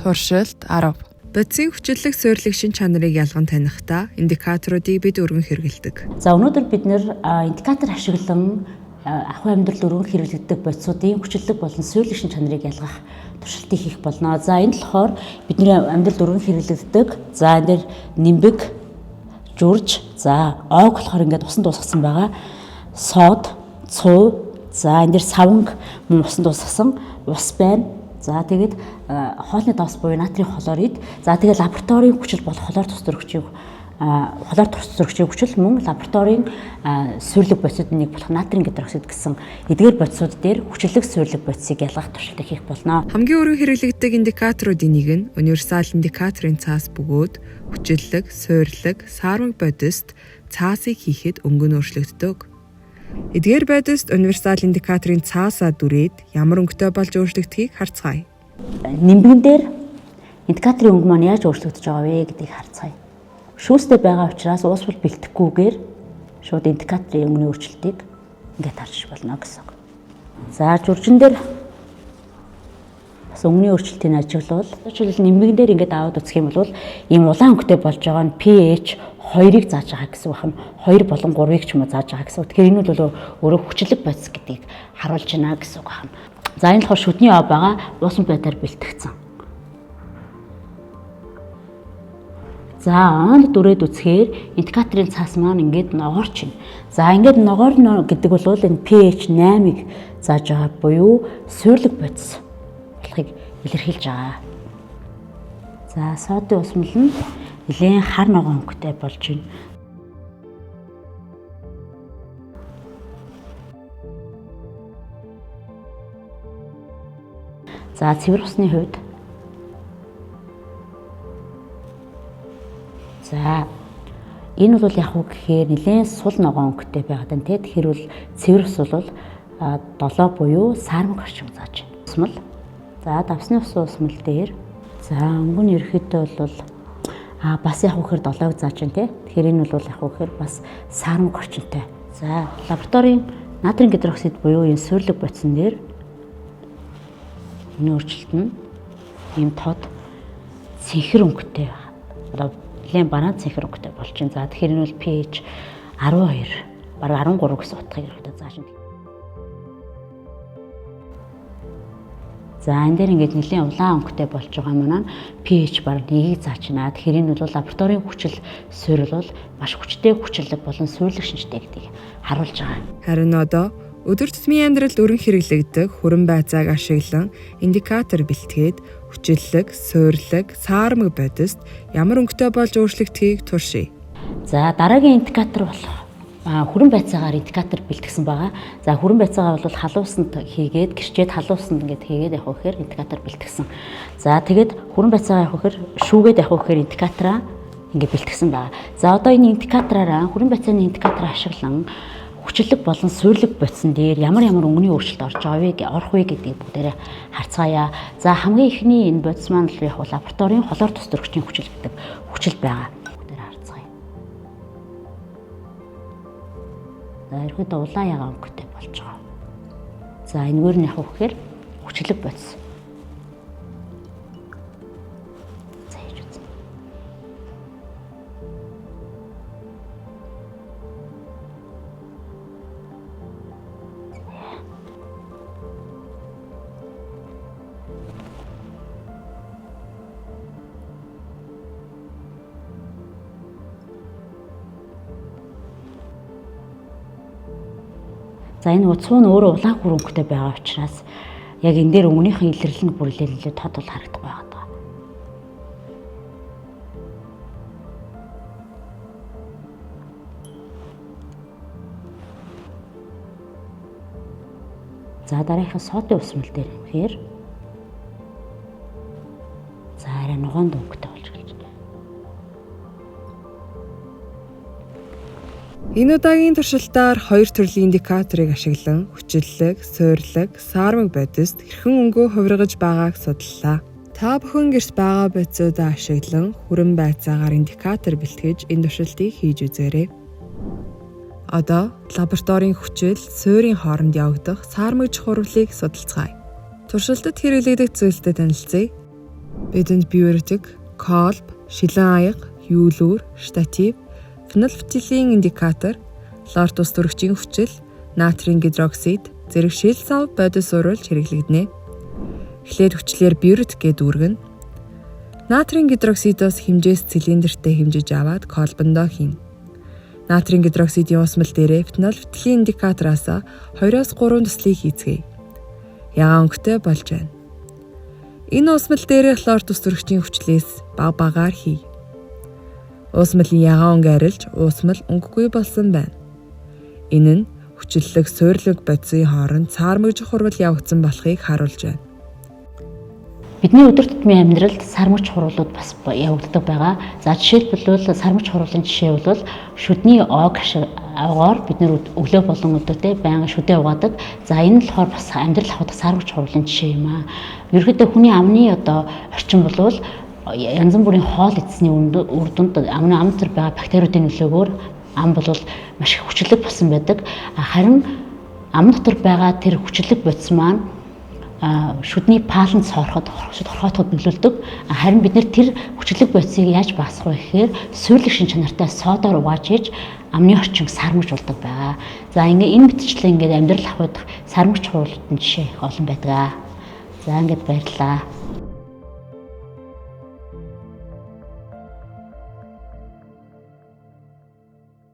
Туршилт 10. Бодисын хүчлэг суйрлах шин чанарыг ялган танихдаа индикаторуудыг бид өргөн хэрэглэдэг. За өнөөдөр бид индикатор ашиглан ахуй амьдралд өргөн хэрэглэгддэг бодисуудын хүчлэг болон суйрлах шин чанарыг ялгах туршилтыг хийх болно. За энэ болохоор бидний амьдралд өргөн хэрэглэгддэг. За энэ дээр нимбэг, журж, за оог болохоор ингээд усан дуусгасан байгаа. Сод, цуу, за энэ дээр саванг мөн усан дуусгасан, ус байна. За тэгээд хоолны давс буюу натрийн хлорид. За тэгээд лабораторийн хүчил болох хлор тус зөрөгчийн хүчил мөн лабораторийн суйрлаг бодисуудын нэг болох натрийн гидроксид гэсэн эдгээр бодисууд дээр хүчлэг суйрлаг бодисыг ялгах туршилтыг хийх болно. Хамгийн өргөн хэрэглэгддэг индикаторуудын нэг нь универсал индикаторын цаас бөгөөд хүчлэг, суйрлаг, саармаг бодист цаасыг хийхэд өнгө нь өөрчлөгддөг. Эдгээр бодист универсал индикаторын цаасаа дүрээд ямар өнгөтэй болж өөрчлөгдөхийг харцгаая. Нимбэгэн дээр индикаторын өнгө маань яаж өөрчлөгдөж байгаа вэ гэдгийг харцгаая. Шүүстэй байгаа учраас уус бол бэлтгэхгүйгээр шууд индикаторын өнгөний өөрчлөлтийг ингээд харж болно гэсэн үг. За журжин дээр бас өнгөний өөрчлөлтийг ажиглавал жишээлбэл нимбэгэн дээр ингээд аваад үзэх юм бол ийм улаан өнгөтэй болж байгаа нь pH 2-ыг зааж байгаа гэсэн үг юм. 2 болон 3-ыг ч юм уу зааж байгаа гэсэн үг. Тэгэхээр энэ бол өөрөө хүчлэг бодис гэдгийг харуулж байна гэсэн үг байна. За энэ болохоор шүдний ов байгаа уусан байдлаар бэлтгэгдсэн. За онд дүрээд үзэхээр индикаторын цаас маань ингээд ногоорч байна. За ингээд ногоорно гэдэг бол энэ pH 8-ыг зааж байгаа буюу суйрлаг бодис болохыг илэрхийлж байгаа. За содын усмал нь нэлээд хар ногоон өнгөтэй болж байна. За цэвэр усны хувьд за энэ бол яг уу гэхээр нэлээд сул ногоон өнгөтэй байгаад байна те. Тэгэхээр бол цэвэр ус бол 7 буюу саармаг орчим зааж байна. Усмал. За давсны ус усмал дээр за өнгө нь ерөөхдөө бол бас яг үхээр 7-ыг зааж байна те. Тэгэхээр энэ бол яг үхээр бас саармаг орчинтой. За лабораторийн натрийн гидроксид буюу энэ суйрлаг бодисон дээр энэ өөрчлөлт нь ийм тод цэнхэр өнгөтэй байна. Нэлээд бараан цэнхэр өнгөтэй болж байна. За тэгэхээр энэ бол pH 12 бараг 13 гэсэн утгыг хэрэгтэй зааж байна. За энэ дээр ингээд нэлээд улаан өнгөтэй болж байгаа маань pH бараг 1-ийг зааж байна. Тэгэхээр энэ бол лабораторийн хүчил суйрлал маш хүчтэй хүчлэг болон суйрлах шинжтэй гэдгийг харуулж байгаа. Харин одоо өдөр тутмын амьдралд өргөн хэрэглэгдэх хүрэн байцааг ашиглан индикатор бэлтгээд хүчлэг, суйрлаг, саармаг бодист ямар өнгөтэй болж өөрчлөгдөхийг туршия. За дараагийн индикатор болох хүрэн байцаагаар индикатор бэлтгэсэн байгаа. За хүрэн байцаагаа бол халуусанд хийгээд гэрчээд халуусанд ингээд хийгээд явах гэхээр индикатор бэлтгэсэн. За тэгээд хүрэн байцаагаа явах гэхээр шүүгээд явах гэхээр индикатораа ингээд бэлтгэсэн байгаа. За одоо энэ индикатораараа хүрэн байцааны индикаторыг ашиглан хүчлэг болон суйрлаг бодисон дээр ямар өнгөний өөрчлөлт орох вэ гэдгийг бүгдээрээ харцгаая. За хамгийн ихний энэ бодис маань л яг лабораторийн хлор тус зөрөгчийн хүчил гэдэг хүчил байгаа. Бүгдээрээ харцгаая. За ерөөдөө улаан ягаан өнгөтэй болж байгаа. За энэгээр нь яг үхээр хүчлэг бодис. За энэ цуу нь өөрөө улаан хүр өнгөтэй байгаа учраас яг энэ дээр өнгөнийхэн илэрлэл нь бүрлэлээ тод бол харагдах байгаа. За дараагийнхаа содын усмал дээр нэхээр за арай ногоон өнгөтэй болж гэлж байна. Энэ удаагийн туршилтаар 2 төрлийн индикаторыг ашиглан хүчлэг, суйрлаг, саармаг бодист хэрхэн өнгөө хувиргаж байгааг судаллаа. Та бүхэн гэрт байгаа бодисуудаа ашиглан хүрэн байцаагаар индикатор бэлтгэж энэ туршилтыг хийж үзээрэй. Одоо лабораторийн хүчил, суурийн хооронд явагдах саармаг чухварлыг судалцгаая. Туршилтад хэрэглэгдэх зүйлстэй танилцъя. бидэнд бий өрдөг колб, шилэн аяга, юулуур, штатив, фенолфтилийн индикатор, лор тус төрөгчийн хүчил, натрийн гидроксид, зэрэг шил сав бодис уруулж хэрэглэгдэнэ. Эхлээд хүчлээр бирд гэд үүргэн. Натрийн гидроксидоос хэмжээс цилиндертэй хэмжиж аваад колбондоо хийн. Натрийн гидроксидын усмал дээрээ фенолфтилийн индикатороос 2-3 төслийг хийцгээе. Ягаан өнгөтэй болж байна. Энэ усмал дээрээ хлор тус төрөгчийн хүчлээс багаар хий. Усмалын ягаан өнгө арилж усмал өнгөгүй болсон байна. Энэ нь хүчлэлэг суйрлаг бодисын хооронд саармагжих хурвал явагдсан болохыг харуулж байна. Бидний өдөр тутмын амьдралд сармагч хурвалууд бас явагддаг байгаа. За жишээлбэл сармагч хурвалын жишээ бол шүдний ог агоор бид нэр өглөө болон өдөртөө байнга шүдээ угаадаг. За энэ нь болохоор бас амьдрал хавдаг сармагч хурвалын жишээ юм аа. Ерөнхийдөө хүний амны орчин бол янз бүрийн хоол эцсийн үр дүнд амны ам дотор байгаа бактериудын нөлөөгөөр ам бол маш их хүчлэг болсон байдаг. Харин ам дотор байгаа тэр хүчлэг бодис маань шүдний паланд соороход хорхоотоход нөлөөлдөг. Харин бид нэр тэр хүчлэг бодисыг яаж багасгах вэ гэхээр суйрлаг шин чанартай содоор угааж иж амны орчинг сармагч болдог байгаа. За энэ мэтчлэн амьдрал ахуйдах сармагч хурвалуудын жишээ их олон байдаг. За баярлалаа.